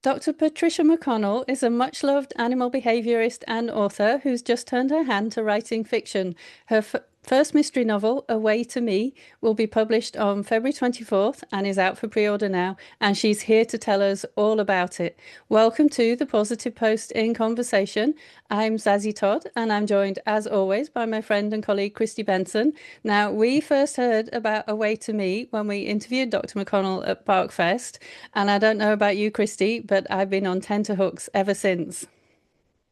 Dr. Patricia McConnell is a much-loved animal behaviourist and author who's just turned her hand to writing fiction. Her first mystery novel, Away to Me, will be published on February 24th and is out for pre-order now, and she's here to tell us all about it. Welcome to the Positive Post in Conversation. I'm Zazie Todd, and I'm joined, as always, by my friend and colleague Kristi Benson. Now, we first heard about Away to Me when we interviewed Dr. McConnell at Parkfest, and I don't know about you, Kristi, but I've been on tenterhooks ever since.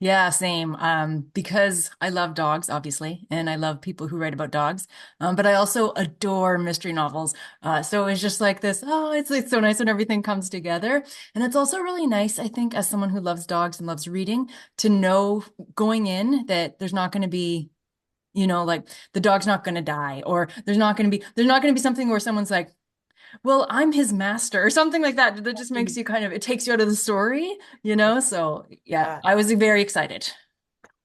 Yeah, same. Because I love dogs, obviously, and I love people who write about dogs. But I also adore mystery novels. So it's just like this, oh, it's so nice when everything comes together. And it's also really nice, I think, as someone who loves dogs and loves reading, to know going in that there's not going to be, like the dog's not going to die, or there's not going to be something where someone's like, well, I'm his master or something like that. That just makes you it takes you out of the story. So yeah, Yeah. I was very excited.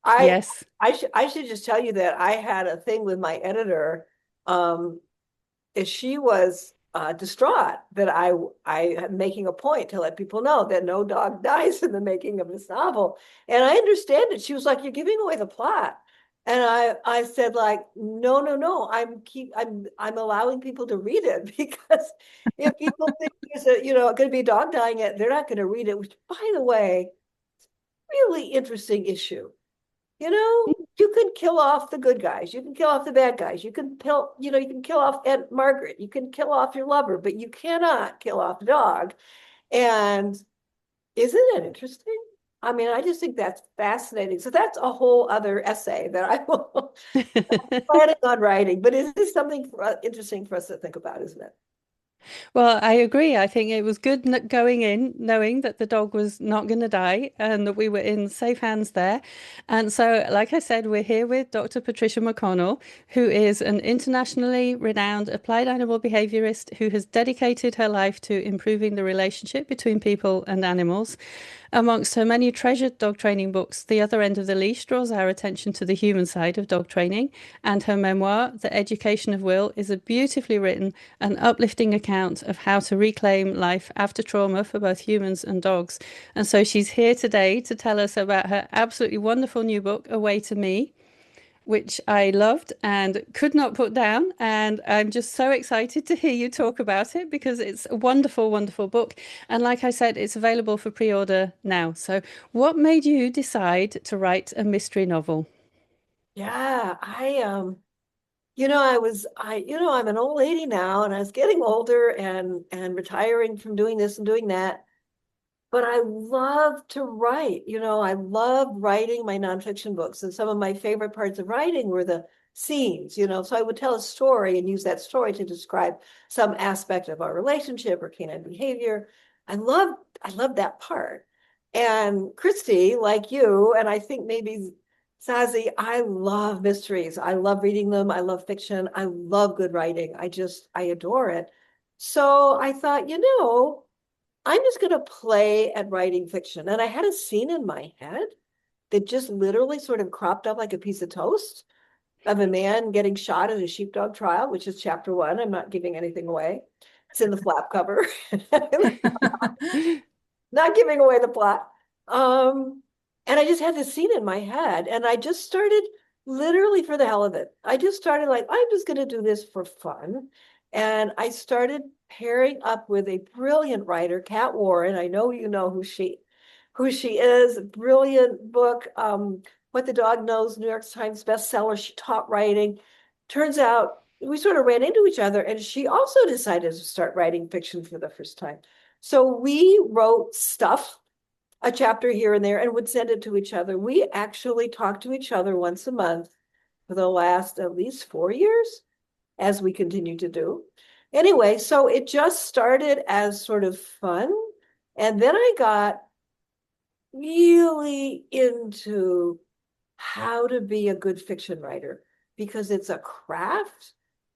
I Yes. I should just tell you that I had a thing with my editor. Um, is she was distraught that I am making a point to let people know that no dog dies in the making of this novel. And I understand it. She was like, "You're giving away the plot." And I said like, "No, no, no. I'm allowing people to read it because if people think there's going to be a dog dying, they're not going to read it, which by the way, really interesting issue. You can kill off the good guys. You can kill off the bad guys. You can kill off Aunt Margaret. You can kill off your lover, but you cannot kill off the dog. And isn't it interesting? I mean, I just think that's fascinating. So that's a whole other essay that I will planning on writing. But it is something interesting for us to think about, isn't it? Well, I agree. I think it was good going in, knowing that the dog was not going to die and that we were in safe hands there. And so, like I said, we're here with Dr. Patricia McConnell, who is an internationally renowned applied animal behaviorist who has dedicated her life to improving the relationship between people and animals. Amongst her many treasured dog training books, The Other End of the Leash draws our attention to the human side of dog training, and her memoir, The Education of Will, is a beautifully written and uplifting account of how to reclaim life after trauma for both humans and dogs. And so she's here today to tell us about her absolutely wonderful new book, Away to Me, which I loved and could not put down. And I'm just so excited to hear you talk about it because it's a wonderful, wonderful book. And like I said, it's available for pre-order now. So, what made you decide to write a mystery novel? Yeah, I'm an old lady now and I was getting older and retiring from doing this and doing that. But I love to write. I love writing my nonfiction books. And some of my favorite parts of writing were the scenes. So I would tell a story and use that story to describe some aspect of our relationship or canine behavior. I love, I love that part. And Kristi, like you, and I think maybe Sazi, I love mysteries. I love reading them. I love fiction. I love good writing. I adore it. So I thought, I'm just going to play at writing fiction. And I had a scene in my head that just literally sort of cropped up like a piece of toast of a man getting shot at a sheepdog trial, which is chapter one. I'm not giving anything away. It's in the flap cover. Not giving away the plot. Um, and I just had this scene in my head, and I just started literally for the hell of it. I just started like, I'm just going to do this for fun. And I started pairing up with a brilliant writer, Kat Warren. I know you know who she is. Brilliant book, What the Dog Knows, New York Times bestseller. She taught writing. Turns out we sort of ran into each other, and she also decided to start writing fiction for the first time. So we wrote stuff, a chapter here and there, and would send it to each other. We actually talked to each other once a month for the last at least 4 years, as we continue to do. Anyway, so it just started as sort of fun. And then I got really into how to be a good fiction writer because it's a craft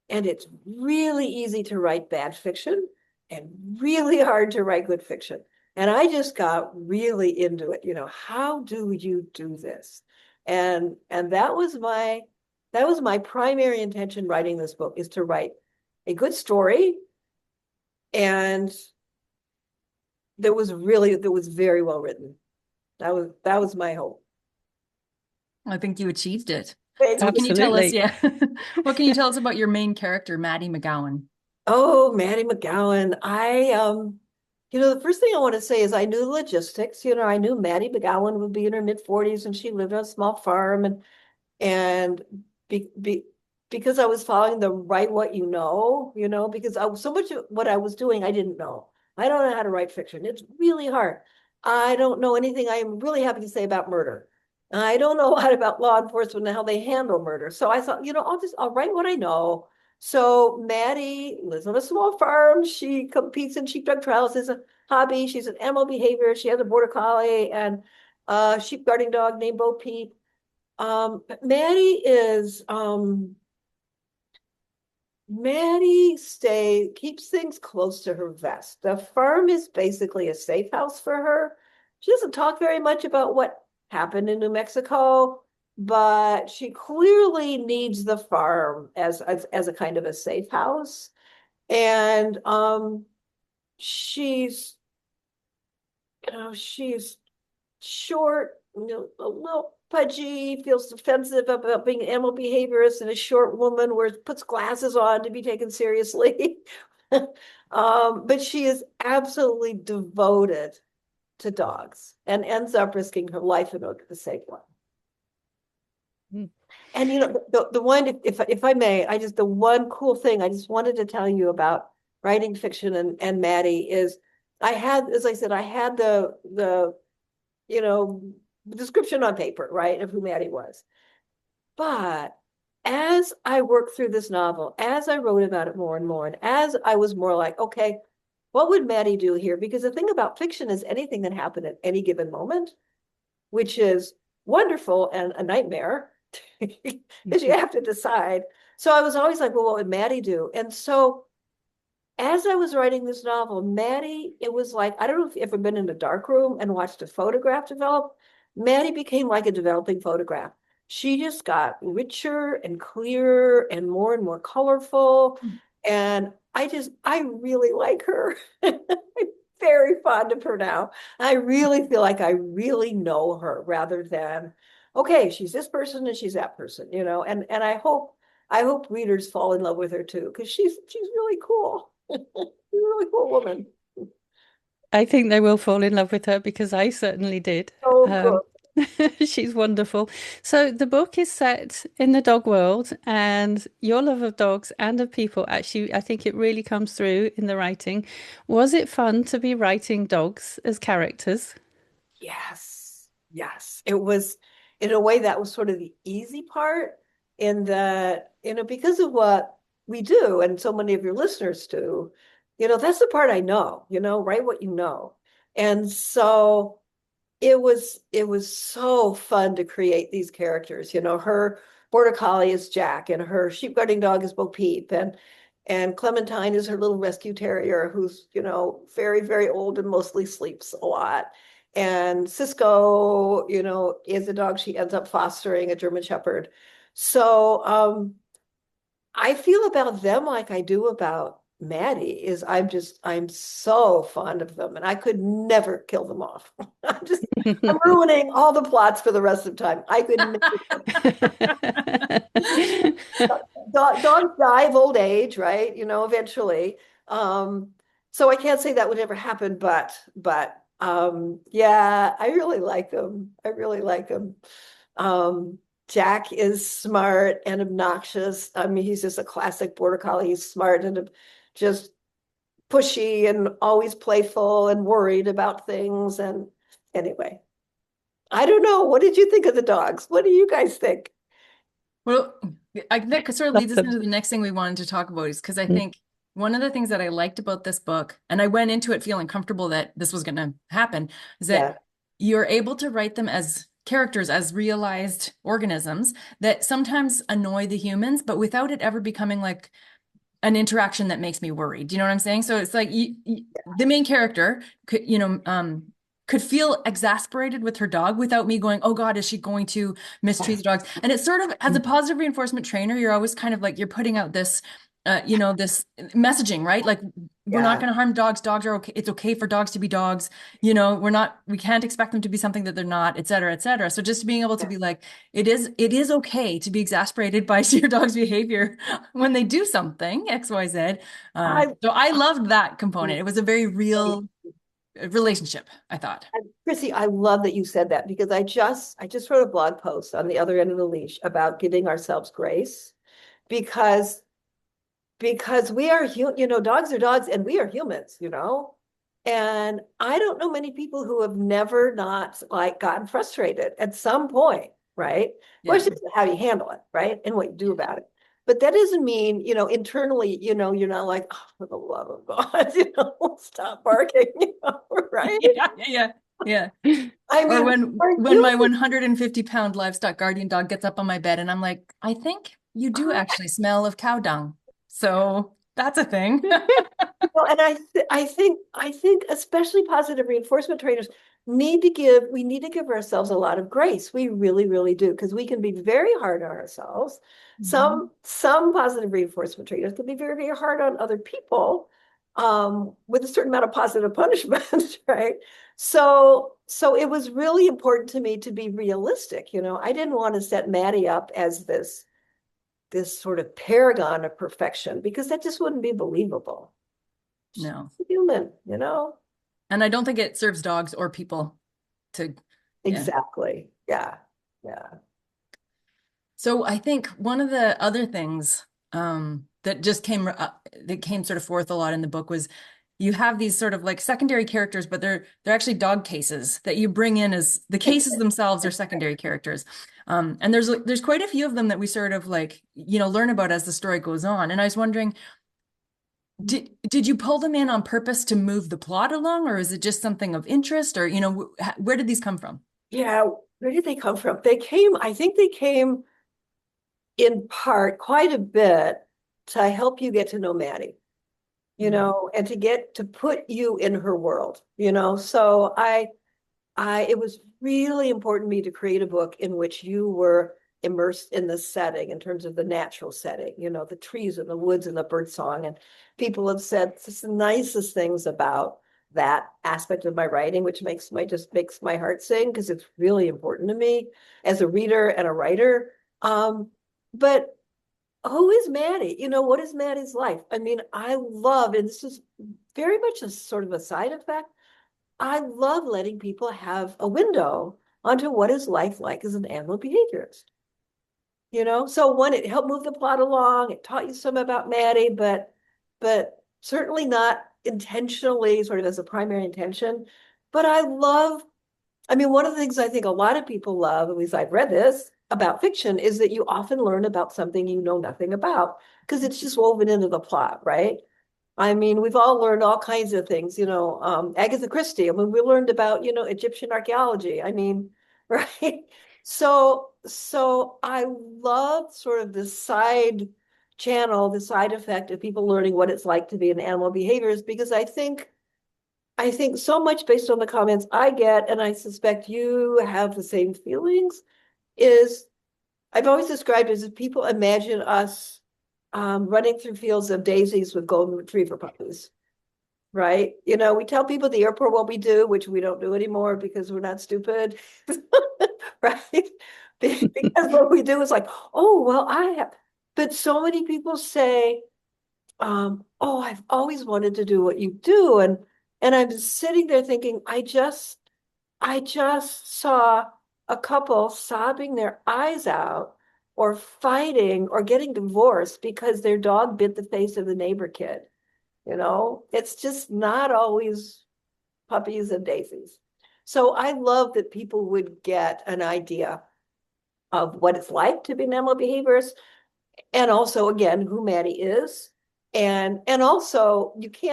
and it's really easy to write bad fiction and really hard to write good fiction. And I just got really into it. How do you do this? And that was my primary intention writing this book, is to write a good story and that was very well written. That was my hope. I think you achieved it. Thank So what you. can you tell us? Absolutely. Yeah. What can you tell us about your main character, Maddie McGowan? Oh, Maddie McGowan. The first thing I want to say is I knew logistics. I knew Maddie McGowan would be in her mid-40s and she lived on a small farm and be, be, because I was following the write what because so much of what I was doing, I didn't know. I don't know how to write fiction. It's really hard. I don't know anything. I am really happy to say about murder. I don't know a lot about law enforcement and how they handle murder. So I thought, I'll write what I know. So Maddie lives on a small farm. She competes in sheepdog trials as a hobby. She's an animal behavior. She has a border collie and a sheep guarding dog named Bo Peep. Maddie keeps things close to her vest. The farm is basically a safe house for her. She doesn't talk very much about what happened in New Mexico, but she clearly needs the farm as a kind of a safe house. And she's she's short, a little pudgy, feels defensive about being an animal behaviorist, and a short woman puts glasses on to be taken seriously. But she is absolutely devoted to dogs and ends up risking her life in order to save one. Mm. And the one, if I may, the one cool thing I just wanted to tell you about writing fiction and Maddie is as I said, I had the you know, description on paper, right, of who Maddie was. But as I worked through this novel, as I wrote about it more and more, and as I was more like, okay, what would Maddie do here? Because the thing about fiction is anything that happened at any given moment, which is wonderful and a nightmare, because you have to decide. So I was always like, well, what would Maddie do? And so as I was writing this novel, Maddie, it was like, I don't know if you've ever been in a dark room and watched a photograph develop. Maddie became like a developing photograph. She just got richer and clearer and more colorful. And I really like her. I'm very fond of her now. I really feel like I really know her rather than, okay, she's this person and she's that person, and I hope readers fall in love with her too, because she's really cool. She's a really cool woman. I think they will fall in love with her because I certainly did. So Um, good. she's wonderful. So the book is set in the dog world, and your love of dogs and of people, actually, I think it really comes through in the writing. Was it fun to be writing dogs as characters? Yes. Yes. It was, in a way, that was sort of the easy part, in that, because of what we do and so many of your listeners do, that's the part I know, write what you know. And so it was so fun to create these characters. Her border collie is Jack, and her sheep guarding dog is Bo Peep, and Clementine is her little rescue terrier who's very very old and mostly sleeps a lot. And Cisco, is a dog she ends up fostering, a German Shepherd. So I feel about them like I do about Maddie. I'm so fond of them, and I could never kill them off. I'm ruining all the plots for the rest of the time. I could never. Dogs die of old age, right? Eventually. Um, so I can't say that would ever happen, but yeah, I really like them. I really like them. Um, Jack is smart and obnoxious. I mean, he's just a classic border collie. He's smart and just pushy and always playful and worried about things. And anyway, I don't know. What did you think of the dogs? What do you guys think? Well, that sort of Love leads us them. into the next thing we wanted to talk about is because I Mm. think one of the things that I liked about this book, and I went into it feeling comfortable that this was going to happen, is that Yeah. you're able to write them as characters, as realized organisms that sometimes annoy the humans, but without it ever becoming like an interaction that makes me worried. Do you know what I'm saying? So it's like the main character could feel exasperated with her dog without me going, oh God, is she going to mistreat the dogs? And it's sort of, as a positive reinforcement trainer, you're always kind of like, you're putting out this, this messaging, right? Like we're not Yeah. going to harm dogs. Dogs are okay. It's okay for dogs to be dogs. You know, we can't expect them to be something that they're not, et cetera, et cetera. So just being able to Yeah. be like, it is okay to be exasperated by your dog's behavior when they do something, X, Y, Z. I, So I loved that component. It was a very real relationship, I thought. Chrissy, I love that you said that because I just wrote a blog post on the other end of the leash about giving ourselves grace because we are dogs are dogs and we are humans, and I don't know many people who have never not like gotten frustrated at some point, right? Well, Yeah. it's just how you handle it, right, and what you do about it. But that doesn't mean, internally, you're not like, oh, for the love of God, stop barking, right? Yeah, yeah, yeah. I Or mean, we're when my humans. 150-pound livestock guardian dog gets up on my bed and I'm like, I think you do actually smell of cow dung. So that's a thing. Well, and I think especially positive reinforcement trainers we need to give ourselves a lot of grace. We really, really do, because we can be very hard on ourselves. Mhm. Some positive reinforcement trainers can be very, very hard on other people, with a certain amount of positive punishment, right? So it was really important to me to be realistic. I didn't want to set Maddie up as this sort of paragon of perfection because that just wouldn't be believable. No. Human. And I don't think it serves dogs or people to, yeah. Exactly. Yeah. Yeah. So I think one of the other things that just came that came sort of forth a lot in the book was you have these sort of like secondary characters, but they're actually dog cases that you bring in as the cases themselves are secondary characters. And there's quite a few of them that we sort of like, learn about as the story goes on. And I was wondering, did you pull them in on purpose to move the plot along, or is it just something of interest, or where did these come from? Yeah. Where did they come from? I think they came in part quite a bit to help you get to know Maddie, and to get to put you in her world. So it was really important to me to create a book in which you were immersed in the setting in terms of the natural setting, the trees and the woods and the bird song. And people have said just the nicest things about that aspect of my writing, which just makes my heart sing because it's really important to me as a reader and a writer. But who is Maddie? What is Maddie's life? I mean, I love, and this is very much a sort of a side effect. I love letting people have a window onto what is life like as an animal behaviorist. So one, it helped move the plot along. It taught you some about Maddie, but certainly not intentionally, sort of as a primary intention. But I mean, one of the things I think a lot of people love, at least I've read this about fiction, is that you often learn about something you know nothing about because it's just woven into the plot, right? I mean, we've all learned all kinds of things, Agatha Christie. I mean, we learned about, Egyptian archaeology. I mean, right? So I love sort of the side channel, the side effect of people learning what it's like to be an animal behaviorist, because I think so much based on the comments I get, and I suspect you have the same feelings, is I've always described it as if people imagine us running through fields of daisies with golden retriever puppies, right? We tell people at the airport what we do, which we don't do anymore because we're not stupid, right? Because what we do is like, oh, well, but so many people say, oh, I've always wanted to do what you do. And I'm sitting there thinking, I just saw a couple sobbing their eyes out or fighting or getting divorced because their dog bit the face of the neighbor kid. It's just not always puppies and daisies. So I love that people would get an idea of what it's like to be an animal behaviorist, and also again who Maddie is. And also it's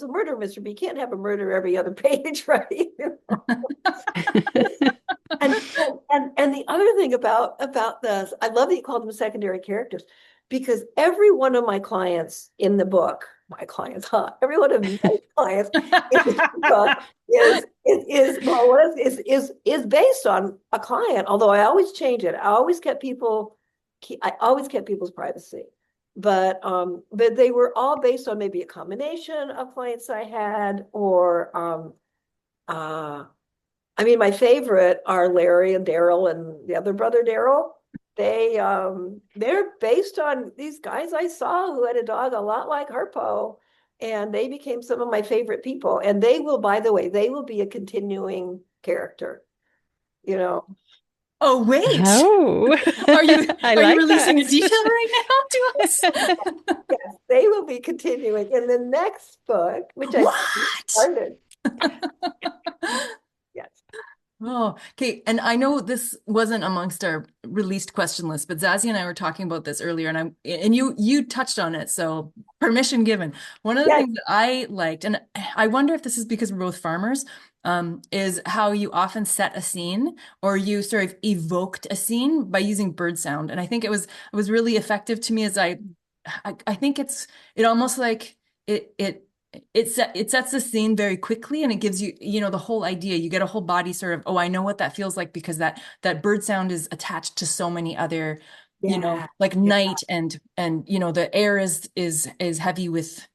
a murder mystery, but you can't have a murder every other page, right? And and the other thing about this, I love that you call them secondary characters, because every one of my clients in the book, every one of my clients in the book is based on a client. Although I always change it. I always kept people's privacy. but they were all based on maybe a combination of clients I had, or I mean, my favorite are Larry and Daryl and the other brother Daryl. They're based on these guys I saw who had a dog a lot like Harpo, and they became some of my favorite people. And they will, by the way, they will be a continuing character, you know. Oh, wait. Oh, Are you I are you like releasing a that. detail right now to us? Yes, they will be continuing in the next book, which I What? started. Yes. Oh, okay. And I know this wasn't amongst our released question list, but Zazie and I were talking about this earlier, and you touched on it, so permission given. One of the Yes. things that I liked, and I wonder if this is because we're both farmers, is how you often set a scene or you sort of evoked a scene by using bird sound. And I think it was really effective to me as I think it almost like it sets the scene very quickly and it gives you the whole idea. You get a whole body sort of, oh, I know what that feels like because that bird sound is attached to so many other, Yeah. like Yeah. night and the air is heavy with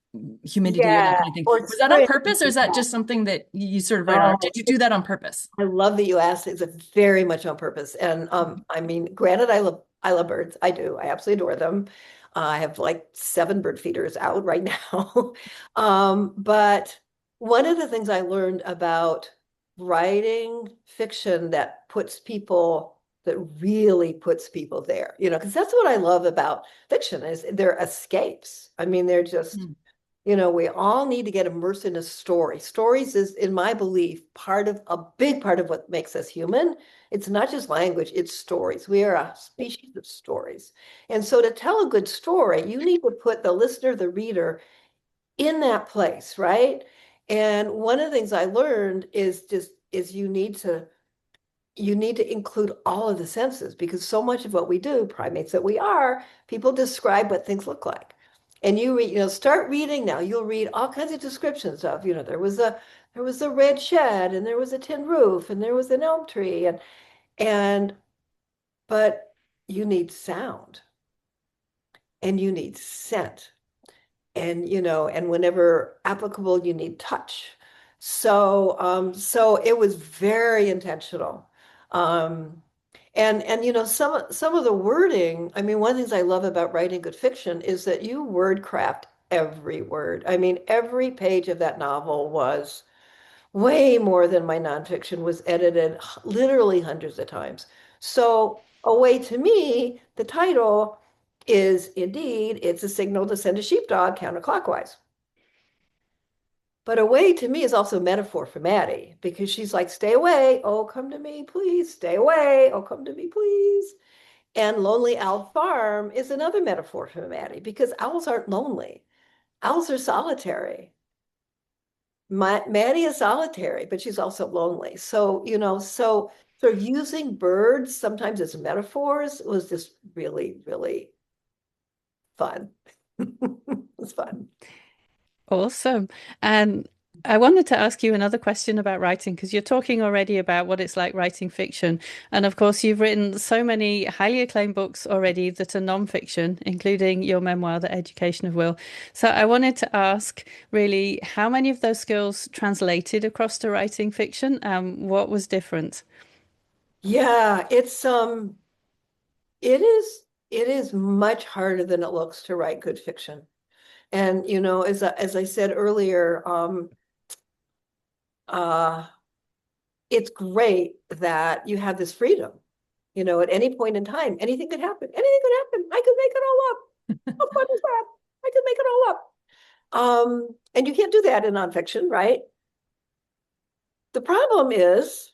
humidity or that Yeah. kind of thing. Or Was that on spring. purpose or is that just something that you sort of write on? Or No, did you do that on purpose? I love that you asked. It's a very much on purpose. And I mean, granted, I love birds. I do. I absolutely adore them. I have like 7 bird feeders out right now. But one of the things I learned about writing fiction that really puts people there, because that's what I love about fiction is they're escapes. I mean, they're just Hmm. we all need to get immersed in a story. Stories is, in my belief, a big part of what makes us human. It's not just language, it's stories. We are a species of stories. And so to tell a good story, you need to put the listener, the reader in that place, right? And one of the things I learned is you need to include all of the senses because so much of what we do, primates that we are, people describe what things look like. And start reading now. You'll read all kinds of descriptions of, there was a red shed and there was a tin roof and there was an elm tree and but you need sound and you need scent and whenever applicable, you need touch. So it was very intentional. Um, and some of the wording, I mean, one of the things I love about writing good fiction is that you word craft every word. I mean, every page of that novel was way more than my nonfiction was edited literally hundreds of times. So away to me, the title is indeed, it's a signal to send a sheepdog counterclockwise. But away to me is also a metaphor for Maddie because she's like, stay away. Oh, come to me, please. Stay away. Oh, come to me, please. And Lonely Owl Farm is another metaphor for Maddie because owls aren't lonely. Owls are solitary. Maddie is solitary, but she's also lonely. So using birds sometimes as metaphors was just really, really fun. It was fun. Awesome. And I wanted to ask you another question about writing because you're talking already about what it's like writing fiction. And of course, you've written so many highly acclaimed books already that are non-fiction, including your memoir, The Education of Will. So I wanted to ask really how many of those skills translated across to writing fiction? What was different? Yeah, it is much harder than it looks to write good fiction. And as I said earlier, uh, it's great that you have this freedom. At any point in time, anything could happen. Anything could happen. I could make it all up. How fun is that? I could make it all up. And you can't do that in nonfiction, right? The problem is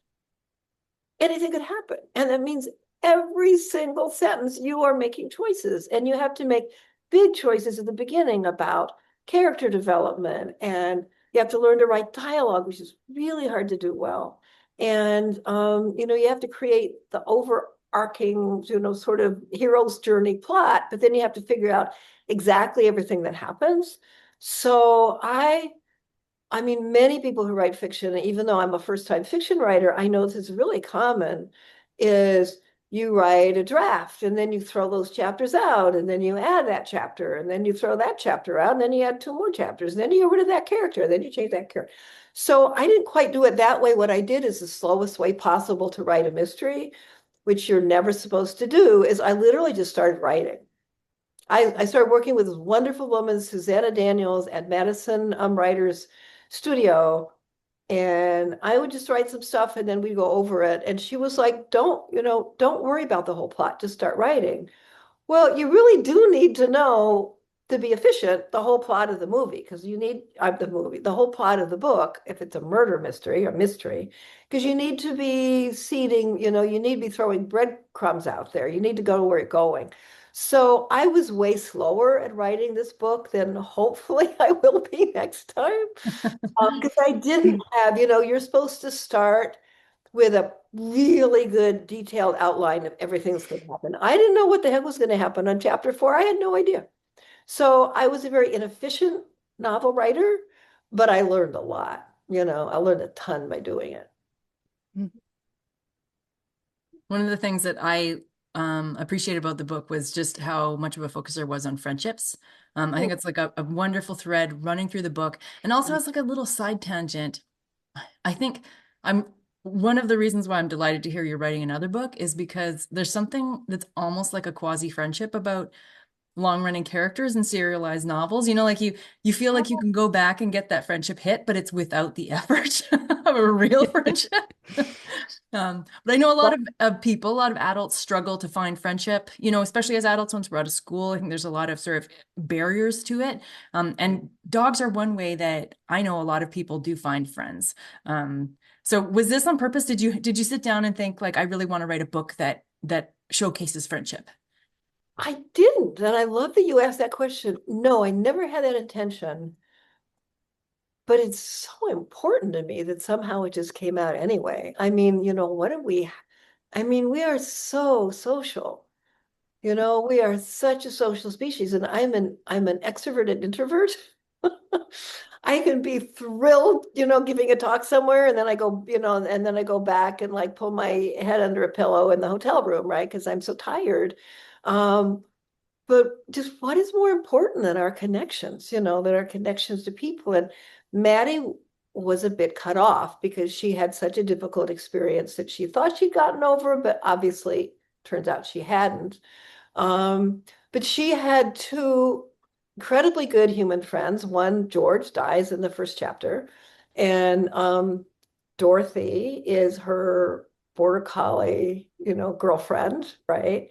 anything could happen. And that means every single sentence you are making choices. And you have to make big choices at the beginning about character development. And you have to learn to write dialogue, which is really hard to do well. And you have to create the overarching, sort of hero's journey plot, but then you have to figure out exactly everything that happens. So I mean, many people who write fiction, even though I'm a first-time fiction writer, I know this is really common, is you write a draft and then you throw those chapters out and then you add that chapter and then you throw that chapter out and then you add two more chapters and then you get rid of that character and then you change that character. So I didn't quite do it that way. What I did is the slowest way possible to write a mystery, which you're never supposed to do, is I literally just started writing. I started working with this wonderful woman, Susanna Daniels, at Madison Writers Studio. And I would just write some stuff and then we'd go over it. And she was like, don't worry about the whole plot, just start writing. Well, you really do need to know, to be efficient, the whole plot of the movie, because you need the whole plot of the book, if it's a murder mystery or mystery, because you need to be seeding, you need to be throwing breadcrumbs out there. You need to go where you're going. So I was way slower at writing this book than hopefully I will be next time. Because I didn't have, you're supposed to start with a really good detailed outline of everything that's going to happen. I didn't know what the heck was going to happen on chapter 4. I had no idea. So I was a very inefficient novel writer, but I learned a lot. I learned a ton by doing it. One of the things that I appreciated about the book was just how much of a focus there was on friendships. I think it's like a wonderful thread running through the book, and also as like a little side tangent. I think one of the reasons why I'm delighted to hear you're writing another book is because there's something that's almost like a quasi friendship about long-running characters in serialized novels. Like you feel like you can go back and get that friendship hit, but it's without the effort of a real friendship. But I know a lot of people, a lot of adults struggle to find friendship, especially as adults once we're out of school. I think there's a lot of sort of barriers to it. And dogs are one way that I know a lot of people do find friends. So was this on purpose? Did you sit down and think like, I really want to write a book that showcases friendship? I didn't. And I love that you asked that question. No, I never had that intention. But it's so important to me that somehow it just came out anyway. I mean, what do we, I mean, we are so social. We are such a social species, and I'm an extroverted introvert. I can be thrilled, giving a talk somewhere, and then I go, and then I go back and like pull my head under a pillow in the hotel room, right? Because I'm so tired. Um, but just what is more important than our connections, than our connections to people? And Maddie was a bit cut off because she had such a difficult experience that she thought she'd gotten over, but obviously turns out she hadn't. But she had two incredibly good human friends. One, George, dies in the first chapter, and Dorothy is her border collie, girlfriend, right?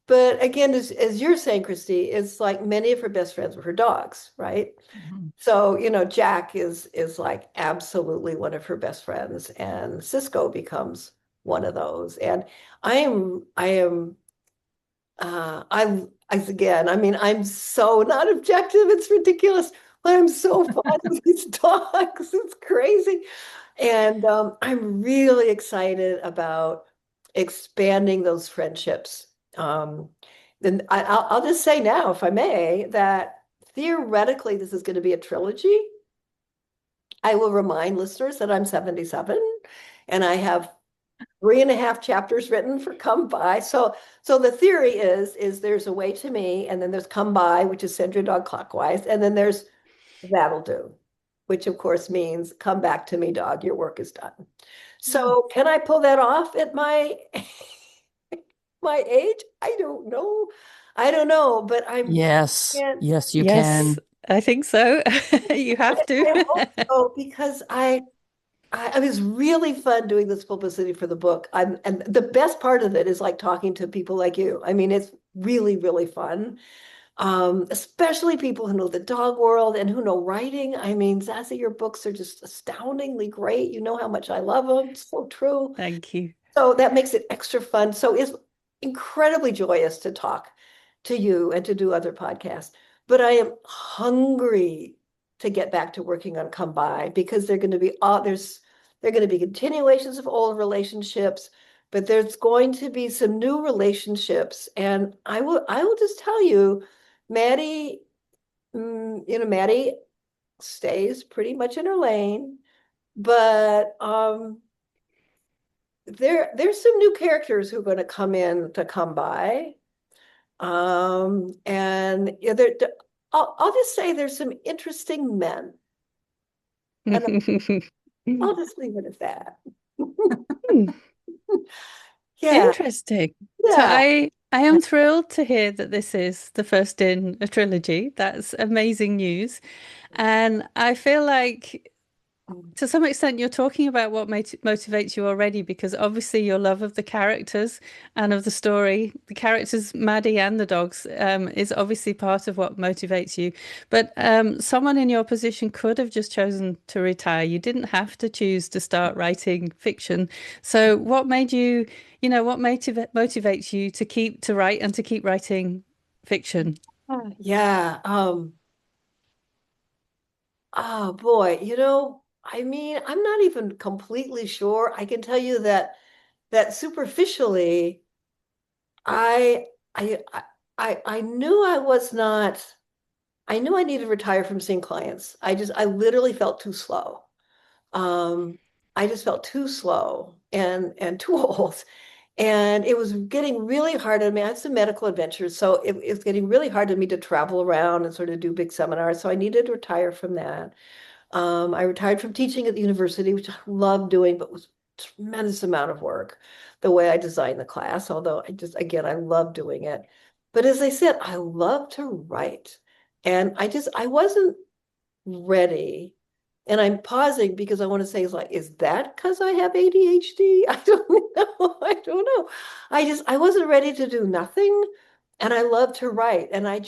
But again, as you're saying, Kristi, it's like many of her best friends were her dogs, right? Mm-hmm. So, Jack is like absolutely one of her best friends, and Cisco becomes one of those. And again, I mean, I'm so not objective, it's ridiculous, but I'm so fond of these dogs. It's crazy. And I'm really excited about expanding those friendships. Then I'll just say now, if I may, that theoretically this is going to be a trilogy. I will remind listeners that I'm 77 and I have 3.5 chapters written for Come By. So the theory is there's a way to me, and then there's Come By, which is send your dog clockwise, and then there's That'll Do, which of course means come back to me, dog, your work is done. So can I pull that off at my my age? I don't know. I don't know, but Yes, can't, yes, you Yes, can. I think so. You have to. I hope so, because it was really fun doing this publicity for the book. And the best part of it is like talking to people like you. I mean, it's really, really fun. Especially people who know the dog world and who know writing. I mean, Zazie, your books are just astoundingly great. You know how much I love them. It's so true. Thank you. So that makes it extra fun. So it's incredibly joyous to talk to you and to do other podcasts. But I am hungry to get back to working on Come By, because they're going to be they're going to be continuations of old relationships, but there's going to be some new relationships. And I will just tell you, Maddie, Maddie stays pretty much in her lane, but there's some new characters who are going to come by. And yeah, I'll just say there's some interesting men, and I'll just leave it at that. Yeah, Interesting. So yeah. I am thrilled to hear that this is the first in a trilogy. That's amazing news. And I feel like to some extent, you're talking about what motivates you already, because obviously your love of the characters and of the story, the characters, Maddie and the dogs, is obviously part of what motivates you. But someone in your position could have just chosen to retire. You didn't have to choose to start writing fiction. So, what made you, what motivates you to write and to keep writing fiction? Yeah. Oh boy, I mean, I'm not even completely sure. I can tell you that superficially, I I I knew I was not. I knew I needed to retire from seeing clients. I literally felt too slow. Um, I just felt too slow and too old. And it was getting really hard on me. I had some medical adventures, so it was getting really hard on me to travel around and sort of do big seminars. So I needed to retire from that. I retired from teaching at the university, which I loved doing, but was a tremendous amount of work, the way I designed the class, although again, I love doing it. But as I said, I love to write. And I wasn't ready. And I'm pausing because I want to say, is that because I have ADHD? I don't know. I don't know. I wasn't ready to do nothing. And I love to write. And I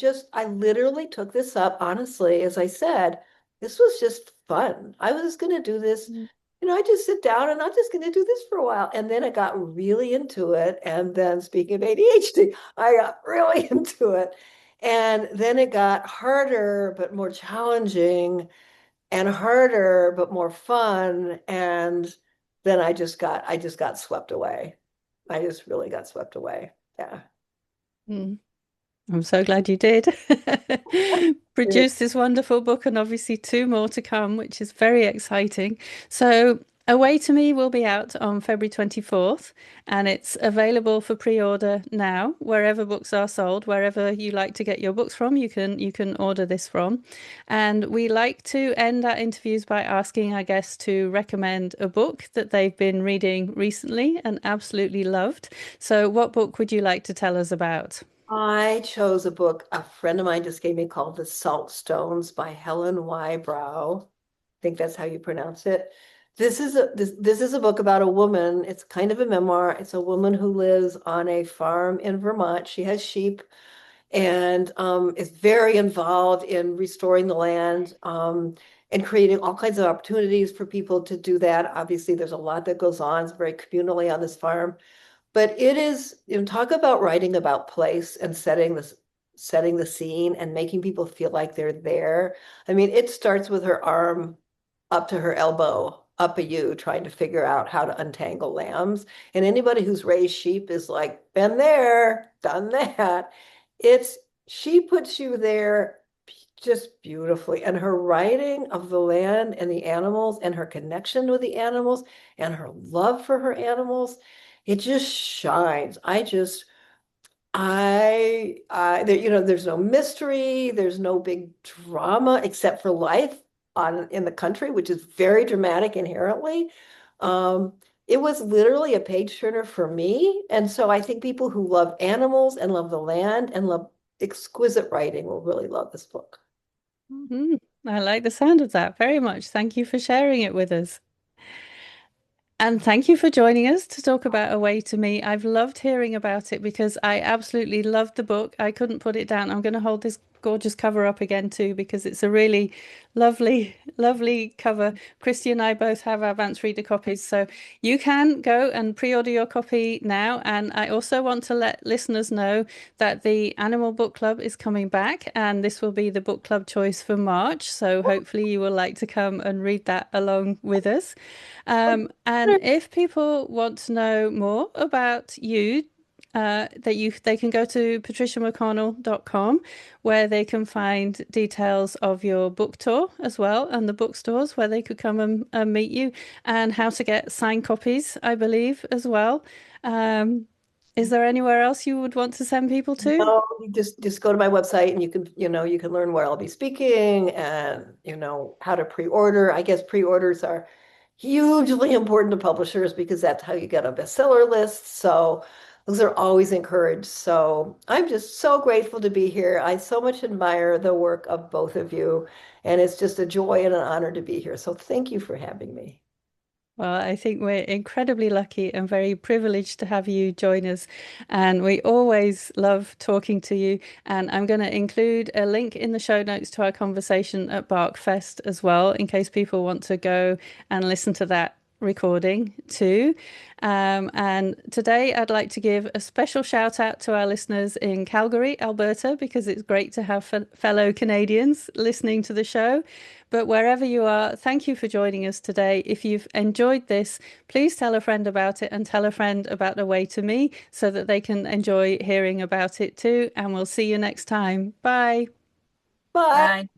literally took this up, honestly, as I said, this was just fun. I was going to do this. I just sit down and I'm just going to do this for a while. And then I got really into it. And then, speaking of ADHD, I got really into it. And then it got harder, but more challenging, and harder, but more fun. And then I just got swept away. I just really got swept away. Yeah. Mm. I'm so glad you did. Produce this wonderful book and obviously two more to come, which is very exciting. So, Away to Me will be out on February 24th, and it's available for pre-order now wherever books are sold, wherever you like to get your books from, you can order this from. And we like to end our interviews by asking our guests to recommend a book that they've been reading recently and absolutely loved. So, what book would you like to tell us about? I chose a book a friend of mine just gave me called The Salt Stones by Helen Y. Brow. I think that's how you pronounce it. This is a book about a woman. It's kind of a memoir. It's a woman who lives on a farm in Vermont. She has sheep and is very involved in restoring the land, and creating all kinds of opportunities for people to do that. Obviously, there's a lot that goes on. It's very communally on this farm. But it is, talk about writing about place and setting the scene and making people feel like they're there. I mean, it starts with her arm up to her elbow, up a ewe, trying to figure out how to untangle lambs. And anybody who's raised sheep is like, been there, done that. It's She puts you there just beautifully. And her writing of the land and the animals and her connection with the animals and her love for her animals, it just shines. There's no mystery, there's no big drama except for life in the country, which is very dramatic inherently. Um, it was literally a page turner for me. And so I think people who love animals and love the land and love exquisite writing will really love this book. Mhm. I like the sound of that very much. Thank you for sharing it with us. And thank you for joining us to talk about Away to Me. I've loved hearing about it because I absolutely loved the book. I couldn't put it down. I'm going to hold this gorgeous cover up again too because it's a really lovely, lovely cover. Kristi and I both have our advanced reader copies, so you can go and pre-order your copy now. And I also want to let listeners know that the Animal Book Club is coming back, and this will be the book club choice for March. So hopefully you will like to come and read that along with us. And if people want to know more about you, they can go to patriciamcconnell.com where they can find details of your book tour as well and the bookstores where they could come and meet you and how to get signed copies, I believe, as well. Um, is there anywhere else you would want to send people to? No, you just go to my website and you can learn where I'll be speaking and how to pre-order. I guess pre-orders are hugely important to publishers because that's how you get a bestseller list. So those are always encouraged. So I'm just so grateful to be here. I so much admire the work of both of you, and it's just a joy and an honor to be here. So thank you for having me. Well, I think we're incredibly lucky and very privileged to have you join us. And we always love talking to you. And I'm going to include a link in the show notes to our conversation at BarkFest as well, in case people want to go and listen to that recording too. And today I'd like to give a special shout out to our listeners in Calgary, Alberta, because it's great to have fellow Canadians listening to the show. But wherever you are, thank you for joining us today. If you've enjoyed this, please tell a friend about it and tell a friend about The Way to Me so that they can enjoy hearing about it too. And we'll see you next time. Bye. Bye. Bye.